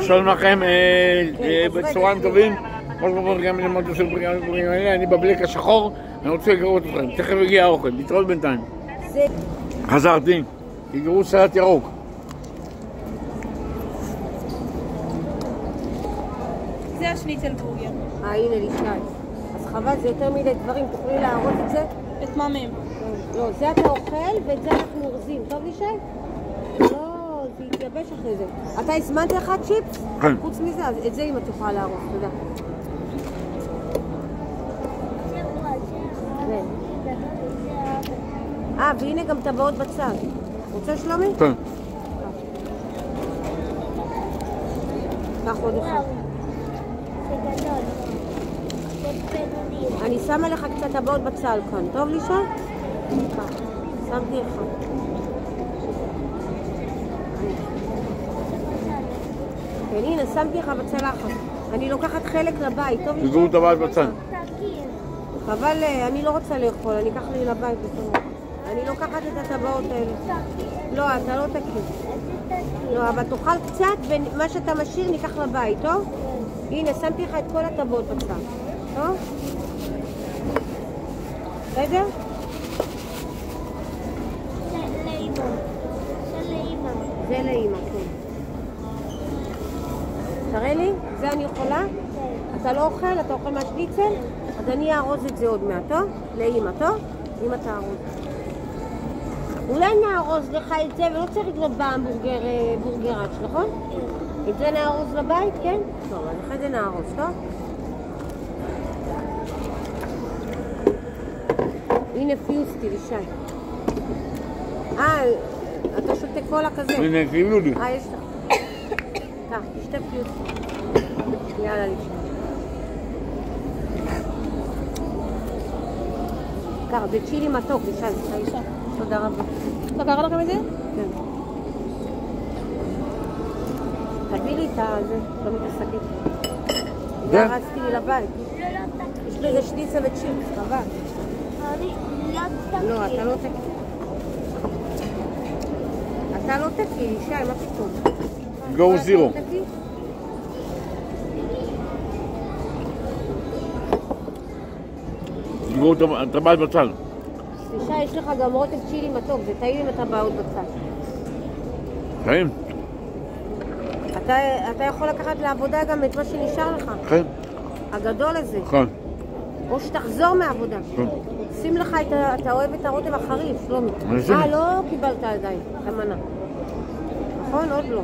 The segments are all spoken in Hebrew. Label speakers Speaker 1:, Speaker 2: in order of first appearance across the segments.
Speaker 1: שלום לכם, בצהריים טובים. גם למדו של בריאים האלה, אני בבלק השחור, אני רוצה לגרות אתכם. תכף הגיע האוכל, להתראות בינתיים. חזרתי, תגרו סלט ירוק.
Speaker 2: זה השניצל בורגר.
Speaker 3: הנה לישי. אז חבל, זה יותר מדי דברים, תוכלי להראות את זה?
Speaker 2: את מה מהם?
Speaker 3: לא, זה אתה אוכל ואת זה אנחנו אורזים. טוב לישי? לא, זה יתייבש אחרי זה. אתה הזמנת לך צ'יפס?
Speaker 1: כן.
Speaker 3: חוץ מזה, אז את זה אם את יכולה להראות, תודה. והנה גם טבעות בצד. רוצה שלומי?
Speaker 1: כן.
Speaker 3: קח עוד אחד. אני שמה לך קצת טבעות בצל כאן. טוב לישה? שמתי לך. כן, הנה, שמתי לך בצלחת. אני לוקחת חלק לבית. טוב לישה?
Speaker 1: תגרו טבעת בצל.
Speaker 3: אבל אני לא רוצה לאכול, אני אקח לי לבית בסדר. אני לוקחת את הטבעות האלה. לא, אתה לא תקיא. לא, אבל תאכל קצת ומה שאתה משאיר ניקח לבית, טוב? הנה, שמתי לך את כל הטבעות בצד. טוב? בסדר? זה לאמא, כן. תראה לי, זה אני יכולה? אתה לא אוכל? אתה אוכל מהשניצל? אז אני אארוז את זה עוד מעט, טוב? לאמא, טוב? אמא תארוז. אולי נארוז לך את זה, ולא צריך לקנות בורגראץ', נכון? את זה נארוז לבית, כן? טוב, אז אחרי זה נארוז, טוב? הנה פיוסטי, לישי. אתה שותה קולה כזה.
Speaker 1: הנה, קיבלו לי.
Speaker 3: יש לך. קח, תשתה פיוסטי. יאללה, לישי. קח, זה צ'ילי מתוק, לישי. תודה רבה.
Speaker 2: לקח לכם את זה?
Speaker 3: כן. תביא לי את זה, לא מתעסקת. זה רצתי לי לבית. יש לי איזה שניצל וצ'יפס, חבל. לא, אתה לא תקי. אתה לא תקי, לישי, מה פתאום?
Speaker 1: גו זירו. תגרו טבעת בצל.
Speaker 3: לישי, יש לך גם רוטב צ'ילי מתוק, זה טעים אם אתה באות בצד.
Speaker 1: טעים?
Speaker 3: אתה יכול לקחת לעבודה גם את מה שנשאר לך.
Speaker 1: כן.
Speaker 3: הגדול הזה.
Speaker 1: כן.
Speaker 3: או שתחזור מהעבודה.
Speaker 1: כן.
Speaker 3: שים לך אתה אוהב את הרוטב החריף, שלומי. לא קיבלת עדיין, המנה. נכון? עוד לא.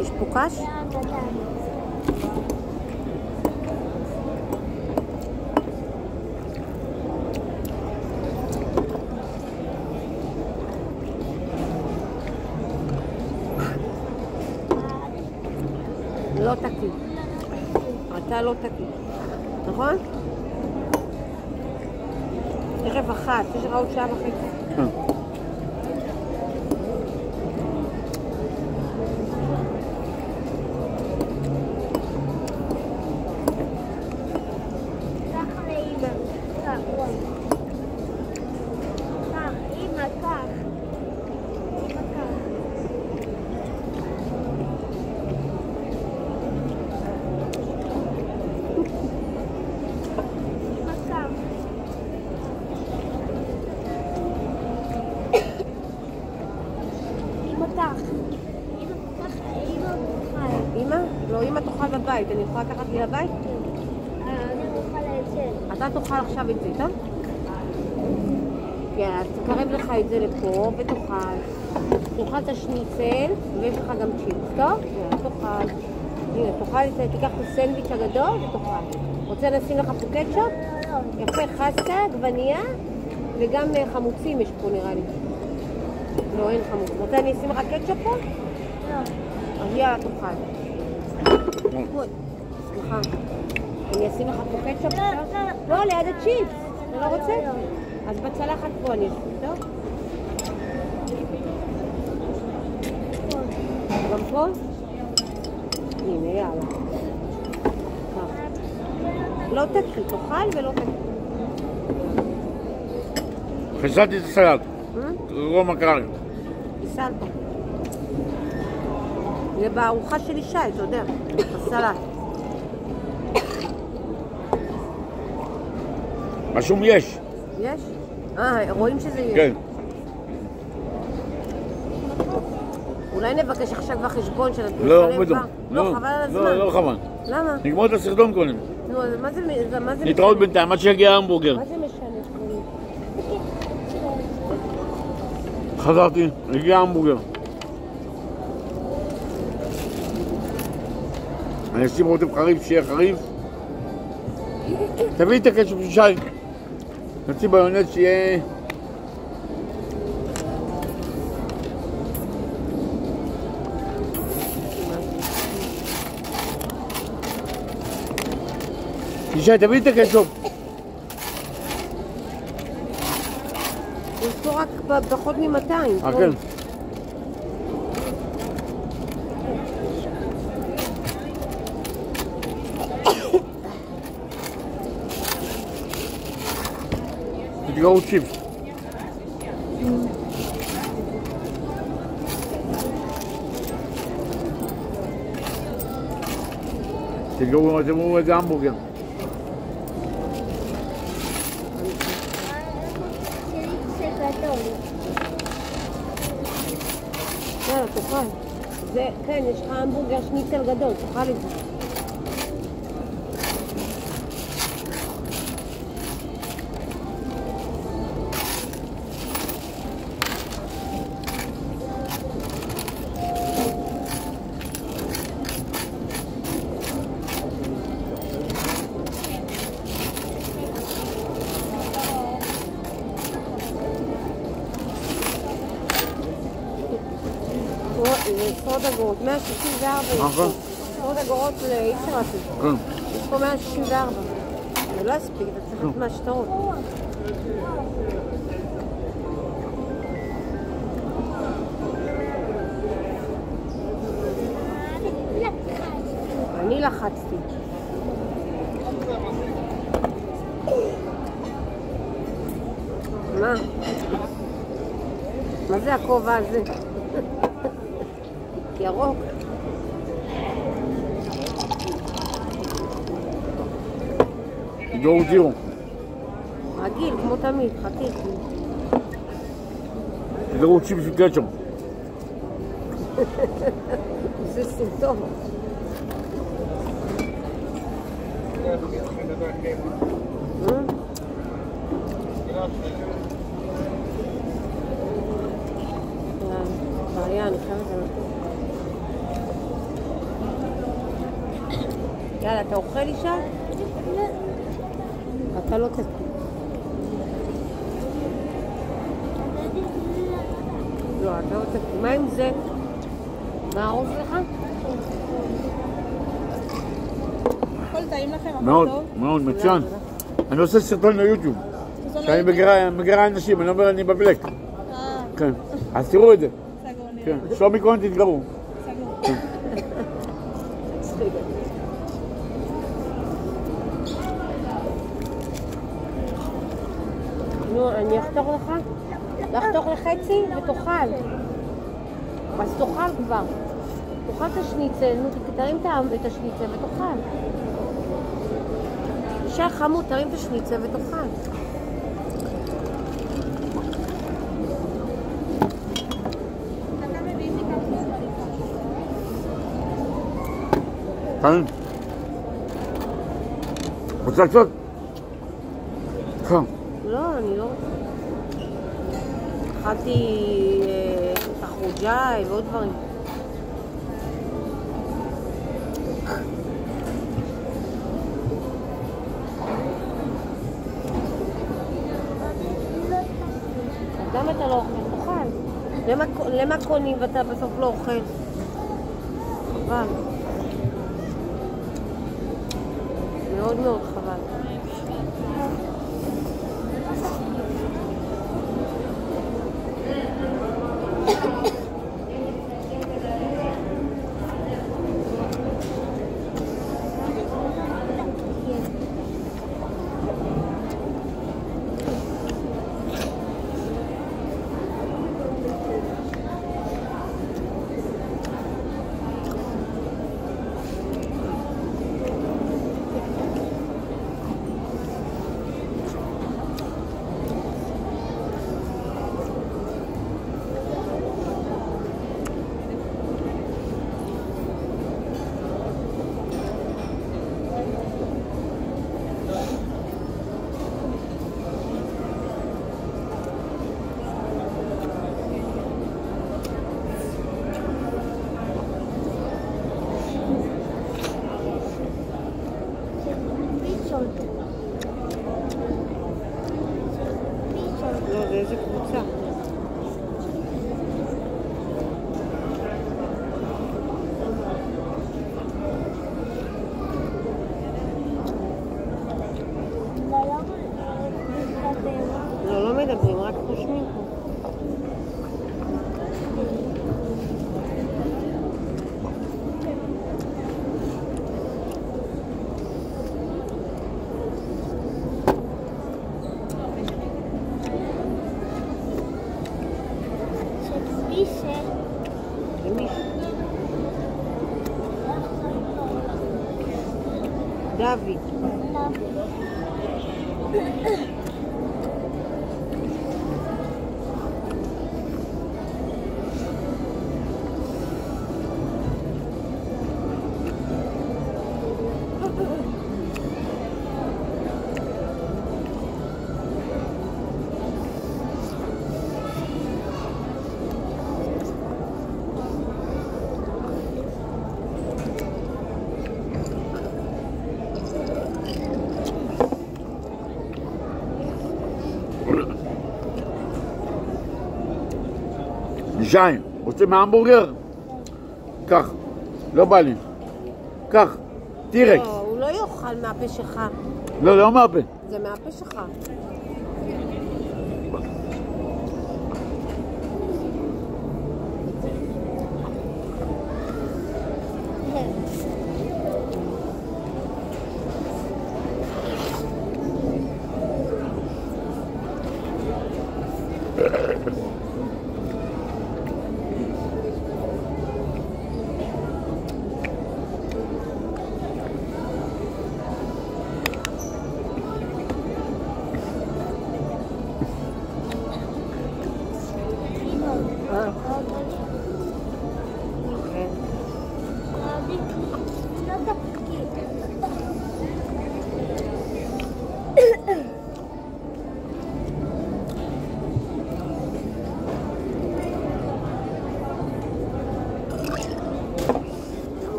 Speaker 3: יש פה קש? לא תקי. אתה לא תקי. נכון? ערב אחת, יש לך עוד שעה וחצי.
Speaker 1: כן. אמא? לא, אמא תאכל בבית. אני יכולה לקחת לי לבית?
Speaker 4: אני אוכל את זה.
Speaker 3: אתה תאכל עכשיו את זה, טוב? יאללה, תקרב לך את זה לפה ותאכל. תאכל את השניצל ויש לך גם צ'יפס, טוב? יאללה, תאכל. הנה, תאכל, תיקח את הסנדוויץ' הגדול ותאכל. רוצה לשים לך פה קטשופ? יפה, חסה, עגבנייה וגם חמוצים יש פה נראה לי. לא, אין חמוץ. רוצה אני אשים לך קטשופ פה?
Speaker 4: לא.
Speaker 3: אז יאללה, תאכל. סליחה. אני אשים לך פה קטשופ? לא, ליד הצ'יפס. אתה לא רוצה? אז בצלחת פה אני אשים, טוב? גם פה? הנה, יאללה. לא תקי, תאכל ולא תקי.
Speaker 1: חיסלתי את הסלט. תראו מה קרה לי.
Speaker 3: חיסלת. זה בארוחה של ישי, אתה יודע, הסלט.
Speaker 1: רשום יש.
Speaker 3: יש? רואים שזה יש.
Speaker 1: כן.
Speaker 3: אולי נבקש עכשיו בחשבון של
Speaker 1: לא, בטח.
Speaker 3: לא, חבל על הזמן.
Speaker 1: לא חבל.
Speaker 3: למה?
Speaker 1: נגמור את הסרטון קודם.
Speaker 3: נו, אז מה זה
Speaker 1: נתראות בינתיים, עד שיגיע ההמבורגר.
Speaker 3: מה זה משנה?
Speaker 1: חזרתי, הגיע ההמבורגר. אני אשים רוטב חריף, שיהיה חריף. תביא את הקטשופ של שי. נוציא ביונט שיהיה... ישי, תביא את הקטשופ.
Speaker 3: יש פה רק פחות מ-200.
Speaker 1: כן. תתגרו צ'יפס. תתגרו איזה המבורגר.
Speaker 3: יאללה, תאכל. כן, יש לך המבורגר שניצל גדול, תאכל את זה. עשרות אגורות, 164.
Speaker 1: נכון.
Speaker 3: עשרות אגורות ליצירתי.
Speaker 1: כן.
Speaker 3: יש פה 164. זה לא הספיק, אתה צריך את מהשטרות. אני לחצתי. מה? מה זה הכובע הזה? ירוק.
Speaker 1: תתגרו תראו.
Speaker 3: רגיל, כמו תמיד, חכי.
Speaker 1: תתגרו צ'יפס וקטשופ.
Speaker 3: זה סימפטום. בעיה, אני חייבת לנתון. יאללה, אתה אוכל אישה? אתה לא תקום. לא, אתה לא תקום. מה עם זה? נארוז לך?
Speaker 2: הכל טעים לכם, הכל
Speaker 1: מאוד,
Speaker 2: טוב.
Speaker 1: מאוד, מצוין. אני עושה סרטון ליוטיוב. שאני מגרה אנשים, אני אומר אני בבלק. כן. אז תראו את זה.
Speaker 2: סגור נראה.
Speaker 1: כן. שלומי כהן תתגרו.
Speaker 2: סגור.
Speaker 3: נו, אני אחתוך לך? לחתוך לחצי ותאכל. אז תאכל כבר. תאכל את השניצל, נו, תרים את השניצל ותאכל. אישה חמוד, תרים את השניצל ותאכל.
Speaker 1: כן. רוצה קצת? כן.
Speaker 3: לא, אני לא רוצה. אכלתי תחרוג'אי ועוד דברים. גם אתה לא אוכל, תאכל. למה קונים ואתה בסוף לא אוכל? חבל. מאוד מאוד חבל. לא, זה איזה קבוצה. לא מדברים, רק חושבים פה. דוד.
Speaker 1: ישי, רוצה מהמבורגר? קח, לא בא לי. קח, טירקס.
Speaker 3: לא, הוא לא יאכל מהפה שלך.
Speaker 1: לא, לא מהפה.
Speaker 3: זה מהפה שלך.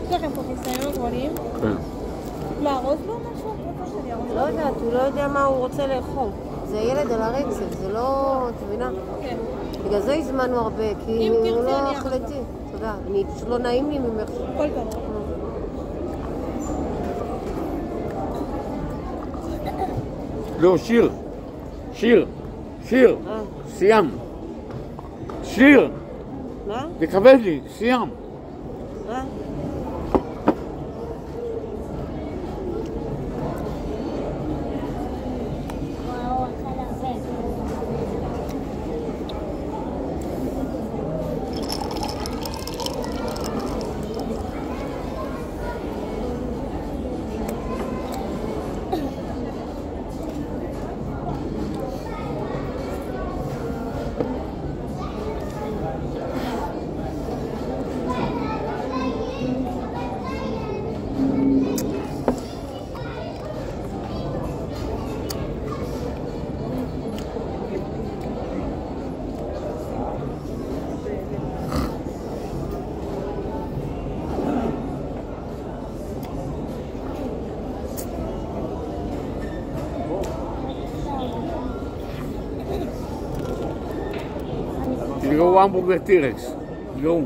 Speaker 2: יש לכם פה חיסיון גדולים?
Speaker 1: כן.
Speaker 2: לארוז לו משהו? רוצה שאני ארוז לו?
Speaker 3: לא יודעת, הוא לא יודע מה הוא רוצה לאכול. זה ילד על הרצף, זה לא... את מבינה?
Speaker 2: כן.
Speaker 3: בגלל זה הזמנו הרבה, כי
Speaker 2: אם
Speaker 3: הוא
Speaker 2: תרצי,
Speaker 3: לא
Speaker 2: אני
Speaker 3: החלטי. תודה. פשוט לא נעים לי ממך.
Speaker 2: כל טוב.
Speaker 1: לא, שיר. שיר. שיר. סיים. שיר.
Speaker 3: מה?
Speaker 1: תכבד לי, סיים.
Speaker 3: מה?
Speaker 1: תראו המבורגר טירקס. תראו.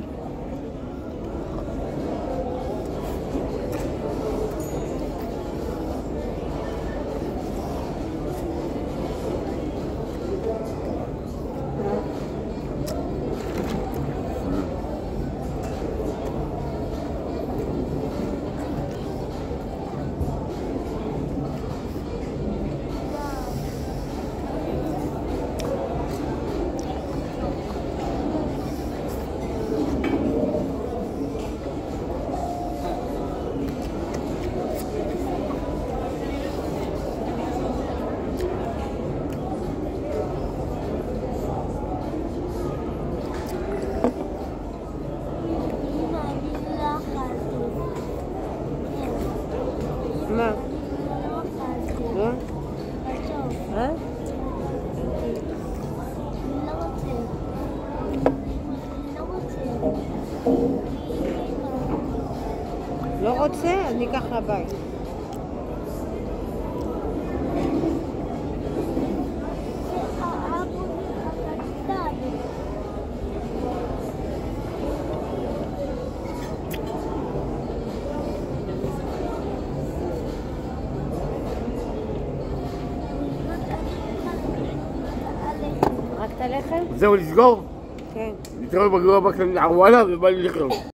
Speaker 1: מה? לא? לא רוצה? אז ניקח לבית.
Speaker 3: הלחם?
Speaker 1: זהו, לסגור?
Speaker 3: כן.
Speaker 1: נתראה בגרוע בכלל לערואלה ובא לי לחיות.